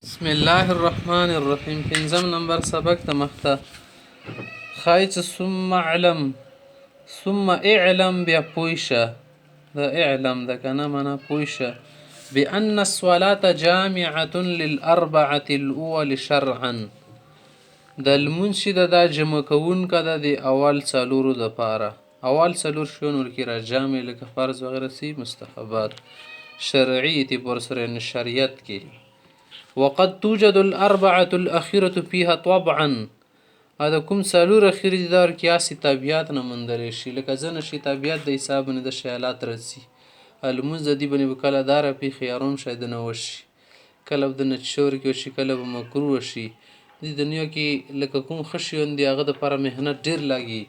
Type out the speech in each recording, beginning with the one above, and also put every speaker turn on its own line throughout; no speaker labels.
بسم الله الرحمن الرحیم. پنځم نمبر سبق ته مخته ښایي چې ثم اعلم بیا پوه شه. د اعلم د که نه معنا پوه شه. بأن الصلاة جامعة للأربعة الأول شرعا. د لمونځ چې دا جمع کوونکه ده د اول څلورو دپاره. اول څلور شیان ورکې را جامع لکه فرض وغیره سي مستحبات شرعي اعتبار سره یعنې شریعت کې. وقد توجد الأربعة الأخيرة فيها طبعا. دا کوم څلور اخیر دي دا ورکې طبیعت نه موندلی شي لکه ځنه شي طبیعت د حساب باندې د شیالات رسي. لمونځ د دې باندې به کله دا راپېښي یا روم شاید نه وشي، کله به د نچور کې وشي، کله به مکروه شي. دې دنیا کې لکه کوم ښه شیان دي هغه دپاره محنت ډېر لګي،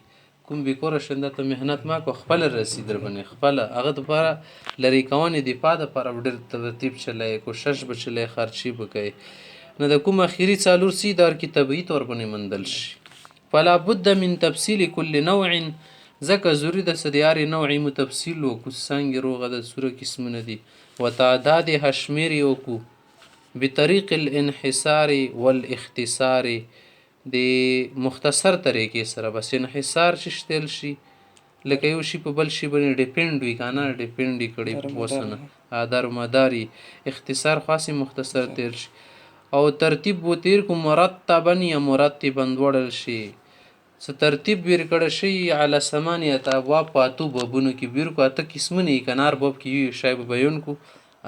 کوم بېکوره شیان ته محنت مه کوه، خپله رسي در باندې خپله. هغه دپاره لرې کوونې دفاع دپاره به ډېر ترتیب چلوي، کوشش به چلوي، خرچي به کوي. نو د کوم اخري څلور سي دا ورکې طبیعي طور باندې موندل شي. فلا بد من تفصیل کل نوع، ځکه ضروري ده چې د هرې نوعې مو تفصیل وکړو، څنګې روغه ده څومره قسمونه دي. وتعدادها شمېر یې وکړو. بطریق الانحصار والاختصار، د مختصر طریقې سره. بس انحصار چې شتل شي لکه یو شي په بل شي باندې ډیپینډ وي که نه، ډیپینډ یې کړی په وسنه دارمداري. اختصار خاصې مختصر تیر شي. او ترتیب و تیر کو مرتبا یا مرتبا دوړل شي. څه ترتیب بیر کړی شي علی ثمانیة ابواب په اتو بابونو کې بیر کو. اته قسمونه یې که نه هر باب کې یو شی به بیان کو.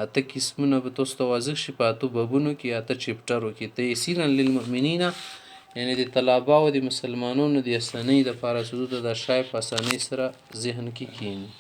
اته قسمونه به تاسو ته واضح شي په اتو بابونو کې، اته چپټرو کې. تیسیرا للمؤمنین، یعنې د طلباو د مسلمانانو د اسانۍ دپاره چې دوی ته دا شی په اسانۍ سره ذهن کې کښېني.